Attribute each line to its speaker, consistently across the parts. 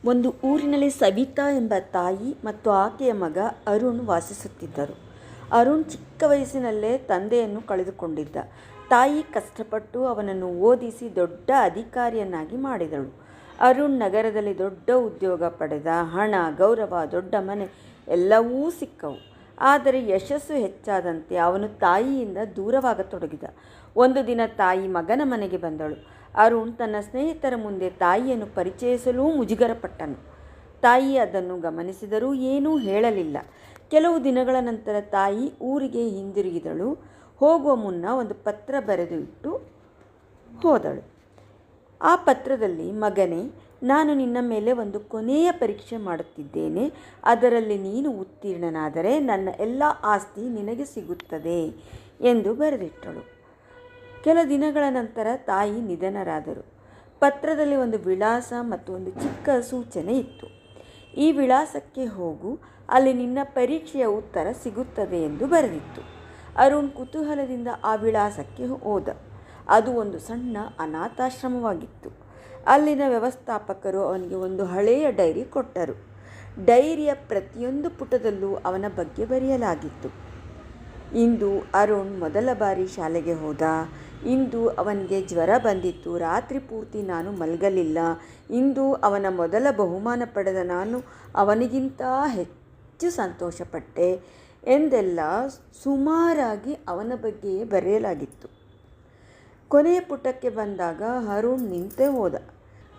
Speaker 1: ಒಂದು ಊರಿನಲ್ಲಿ ಸವಿತಾ ಎಂಬ ತಾಯಿ ಮತ್ತು ಆಕೆಯ ಮಗ ಅರುಣ್ ವಾಸಿಸುತ್ತಿದ್ದರು. ಅರುಣ್ ಚಿಕ್ಕ ವಯಸ್ಸಿನಲ್ಲೇ ತಂದೆಯನ್ನು ಕಳೆದುಕೊಂಡಿದ್ದ. ತಾಯಿ ಕಷ್ಟಪಟ್ಟು ಅವನನ್ನು ಓದಿಸಿ ದೊಡ್ಡ ಅಧಿಕಾರಿಯನ್ನಾಗಿ ಮಾಡಿದಳು. ಅರುಣ್ ನಗರದಲ್ಲಿ ದೊಡ್ಡ ಉದ್ಯೋಗ ಪಡೆದ. ಹಣ, ಗೌರವ, ದೊಡ್ಡ ಮನೆ ಎಲ್ಲವೂ ಸಿಕ್ಕವು. ಆದರೆ ಯಶಸ್ಸು ಹೆಚ್ಚಾದಂತೆ ಅವನು ತಾಯಿಯಿಂದ ದೂರವಾಗತೊಡಗಿದ. ಒಂದು ದಿನ ತಾಯಿ ಮಗನ ಮನೆಗೆ ಬಂದಳು. ಅರುಣ್ ತನ್ನ ಸ್ನೇಹಿತರ ಮುಂದೆ ತಾಯಿಯನ್ನು ಪರಿಚಯಿಸಲು ಮುಜುಗರಪಟ್ಟನು. ತಾಯಿ ಅದನ್ನು ಗಮನಿಸಿದರೂ ಏನೂ ಹೇಳಲಿಲ್ಲ. ಕೆಲವು ದಿನಗಳ ನಂತರ ತಾಯಿ ಊರಿಗೆ ಹಿಂದಿರುಗಿದಳು. ಹೋಗುವ ಮುನ್ನ ಒಂದು ಪತ್ರ ಬರೆದು ಇಟ್ಟು ಹೋದಳು. ಆ ಪತ್ರದಲ್ಲಿ, ಮಗನೇ, ನಾನು ನಿನ್ನ ಮೇಲೆ ಒಂದು ಕೊನೆಯ ಪರೀಕ್ಷೆ ಮಾಡುತ್ತಿದ್ದೇನೆ. ಅದರಲ್ಲಿ ನೀನು ಉತ್ತೀರ್ಣನಾದರೆ ನನ್ನ ಎಲ್ಲ ಆಸ್ತಿ ನಿನಗೆ ಸಿಗುತ್ತದೆ ಎಂದು ಬರೆದಿಟ್ಟಳು. ಕೆಲ ದಿನಗಳ ನಂತರ ತಾಯಿ ನಿಧನರಾದರು. ಪತ್ರದಲ್ಲಿ ಒಂದು ವಿಳಾಸ ಮತ್ತು ಒಂದು ಚಿಕ್ಕ ಸೂಚನೆ ಇತ್ತು. ಈ ವಿಳಾಸಕ್ಕೆ ಹೋಗು, ಅಲ್ಲಿ ನಿನ್ನ ಪರೀಕ್ಷೆಯ ಉತ್ತರ ಸಿಗುತ್ತದೆ ಎಂದು ಬರೆದಿತ್ತು. ಅರುಣ್ ಕುತೂಹಲದಿಂದ ಆ ವಿಳಾಸಕ್ಕೆ ಹೋದ. ಅದು ಒಂದು ಸಣ್ಣ ಅನಾಥಾಶ್ರಮವಾಗಿತ್ತು. ಅಲ್ಲಿನ ವ್ಯವಸ್ಥಾಪಕರು ಅವನಿಗೆ ಒಂದು ಹಳೆಯ ಡೈರಿ ಕೊಟ್ಟರು. ಡೈರಿಯ ಪ್ರತಿಯೊಂದು ಪುಟದಲ್ಲೂ ಅವನ ಬಗ್ಗೆ ಬರೆಯಲಾಗಿತ್ತು. ಇಂದು ಅರುಣ್ ಮೊದಲ ಬಾರಿ ಶಾಲೆಗೆ ಹೋದ. ಇಂದು ಅವನಿಗೆ ಜ್ವರ ಬಂದಿತ್ತು. ರಾತ್ರಿ ಪೂರ್ತಿ ನಾನು ಮಲಗಲಿಲ್ಲ. ಇಂದು ಅವನ ಮೊದಲ ಬಹುಮಾನ ಪಡೆದ ನಾನು ಅವನಿಗಿಂತ ಹೆಚ್ಚು ಸಂತೋಷಪಟ್ಟೆ ಎಂದೆಲ್ಲ ಸುಮಾರಾಗಿ ಅವನ ಬಗ್ಗೆಯೇ ಬರೆಯಲಾಗಿತ್ತು. ಕೊನೆಯ ಪುಟಕ್ಕೆ ಬಂದಾಗ ಅರುಣ್ ನಿಂತೇ ಹೋದ.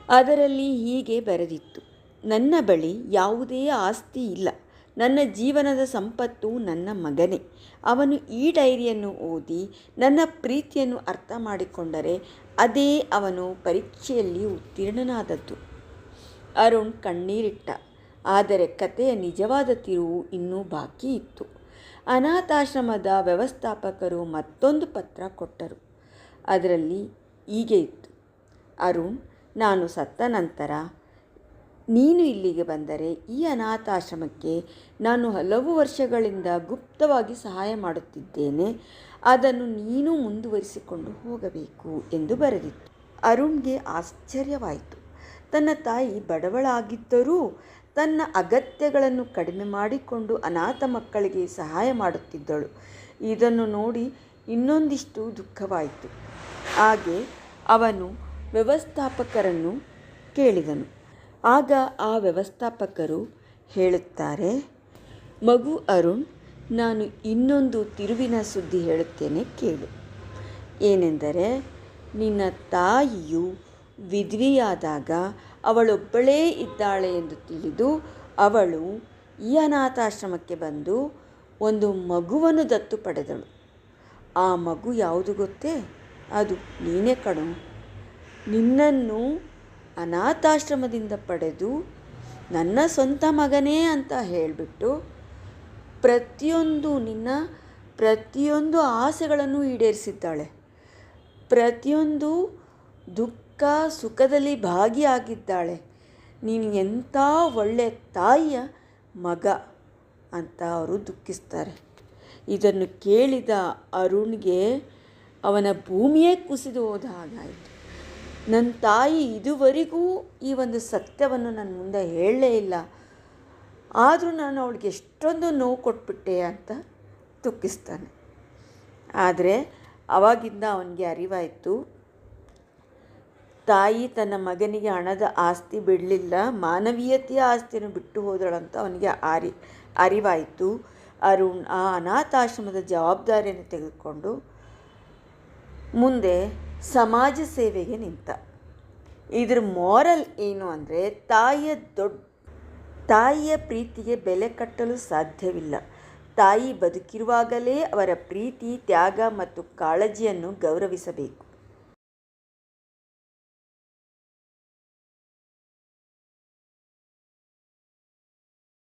Speaker 1: ಅದರಲ್ಲಿ ಹೀಗೆ ಬರೆದಿತ್ತು: ನನ್ನ ಬಳಿ ಯಾವುದೇ ಆಸ್ತಿ ಇಲ್ಲ. ನನ್ನ ಜೀವನದ ಸಂಪತ್ತು ನನ್ನ ಮಗನೇ. ಅವನು ಈ ಡೈರಿಯನ್ನು ಓದಿ ನನ್ನ ಪ್ರೀತಿಯನ್ನು ಅರ್ಥ ಮಾಡಿಕೊಂಡರೆ ಅದೇ ಅವನು ಪರೀಕ್ಷೆಯಲ್ಲಿ ಉತ್ತೀರ್ಣನಾದದ್ದು. ಅರುಣ್ ಕಣ್ಣೀರಿಟ್ಟ. ಆದರೆ ಕಥೆಯ ನಿಜವಾದ ತಿರುವು ಇನ್ನೂ ಬಾಕಿ ಇತ್ತು. ಅನಾಥಾಶ್ರಮದ ವ್ಯವಸ್ಥಾಪಕರು ಮತ್ತೊಂದು ಪತ್ರ ಕೊಟ್ಟರು. ಅದರಲ್ಲಿ ಹೀಗೆ ಇತ್ತು: ಅರುಣ್, ನಾನು ಸತ್ತ ನಂತರ ನೀನು ಇಲ್ಲಿಗೆ ಬಂದರೆ ಈ ಅನಾಥಾಶ್ರಮಕ್ಕೆ ನಾನು ಹಲವು ವರ್ಷಗಳಿಂದ ಗುಪ್ತವಾಗಿ ಸಹಾಯ ಮಾಡುತ್ತಿದ್ದೇನೆ. ಅದನ್ನು ನೀನು ಮುಂದುವರಿಸಿಕೊಂಡು ಹೋಗಬೇಕು ಎಂದು ಬರೆದಿತ್ತು. ಅರುಣ್ಗೆ ಆಶ್ಚರ್ಯವಾಯಿತು. ತನ್ನ ತಾಯಿ ಬಡವಳಾಗಿದ್ದರೂ ತನ್ನ ಅಗತ್ಯಗಳನ್ನು ಕಡಿಮೆ ಮಾಡಿಕೊಂಡು ಅನಾಥ ಮಕ್ಕಳಿಗೆ ಸಹಾಯ ಮಾಡುತ್ತಿದ್ದಳು. ಇದನ್ನು ನೋಡಿ ಇನ್ನೊಂದಿಷ್ಟು ದುಃಖವಾಯಿತು. ಹಾಗೆ ಅವನು ವ್ಯವಸ್ಥಾಪಕರನ್ನು ಕೇಳಿದನು. ಆಗ ಆ ವ್ಯವಸ್ಥಾಪಕರು ಹೇಳುತ್ತಾರೆ: ಮಗು ಅರುಣ್, ನಾನು ಇನ್ನೊಂದು ತಿರುವಿನ ಸುದ್ದಿ ಹೇಳುತ್ತೇನೆ, ಕೇಳು. ಏನೆಂದರೆ, ನಿನ್ನ ತಾಯಿಯು ವಿಧವೆಯಾದಾಗ ಅವಳೊಬ್ಬಳೇ ಇದ್ದಾಳೆ ಎಂದು ತಿಳಿದು ಅವಳು ಈ ಅನಾಥಾಶ್ರಮಕ್ಕೆ ಬಂದು ಒಂದು ಮಗುವನ್ನು ದತ್ತು ಪಡೆದಳು. ಆ ಮಗು ಯಾವುದು ಗೊತ್ತೇ? ಅದು ನೀನೇ ಕಣೋ. ನಿನ್ನನ್ನು ಅನಾಥಾಶ್ರಮದಿಂದ ಪಡೆದು ನನ್ನ ಸ್ವಂತ ಮಗನೇ ಅಂತ ಹೇಳಿಬಿಟ್ಟು ನಿನ್ನ ಪ್ರತಿಯೊಂದು ಆಸೆಗಳನ್ನು ಈಡೇರಿಸಿದ್ದಾಳೆ. ಪ್ರತಿಯೊಂದು ದುಃಖ ಸುಖದಲ್ಲಿ ಭಾಗಿಯಾಗಿದ್ದಾಳೆ. ನೀನು ಎಂಥ ಒಳ್ಳೆಯ ತಾಯಿಯ ಮಗ ಅಂತ ಅವರು ದುಃಖಿಸ್ತಾರೆ. ಇದನ್ನು ಕೇಳಿದ ಅರುಣ್ಗೆ ಅವನ ಭೂಮಿಯೇ ಕುಸಿದು ಹೋದ ಹಾಗಾಯಿತು. ನನ್ನ ತಾಯಿ ಇದುವರೆಗೂ ಈ ಒಂದು ಸತ್ಯವನ್ನು ನನ್ನ ಮುಂದೆ ಹೇಳಲೇ ಇಲ್ಲ, ಆದರೂ ನಾನು ಅವಳಿಗೆ ಎಷ್ಟೊಂದು ನೋವು ಕೊಟ್ಬಿಟ್ಟೆ ಅಂತ ದುಃಖಿಸ್ತಾನೆ. ಆದರೆ ಆವಾಗಿಂದ ಅವನಿಗೆ ಅರಿವಾಯಿತು, ತಾಯಿ ತನ್ನ ಮಗನಿಗೆ ಹಣದ ಆಸ್ತಿ ಬಿಡಲಿಲ್ಲ, ಮಾನವೀಯತೆಯ ಆಸ್ತಿಯನ್ನು ಬಿಟ್ಟು ಹೋದಳಂತ ಅವನಿಗೆ ಅರಿವಾಯಿತು. ಅರುಣ್ ಆ ಅನಾಥಾಶ್ರಮದ ಜವಾಬ್ದಾರಿಯನ್ನು ತೆಗೆದುಕೊಂಡು ಮುಂದೆ ಸಮಾಜ ಸೇವೆಗೆ ನಿಂತ. ಇದ್ರ ಮಾರಲ್ ಏನು ಅಂದರೆ, ತಾಯಿಯ ಪ್ರೀತಿಗೆ ಬೆಲೆ ಕಟ್ಟಲು ಸಾಧ್ಯವಿಲ್ಲ. ತಾಯಿ ಬದುಕಿರುವಾಗಲೇ ಅವರ ಪ್ರೀತಿ, ತ್ಯಾಗ ಮತ್ತು ಕಾಳಜಿಯನ್ನು ಗೌರವಿಸಬೇಕು.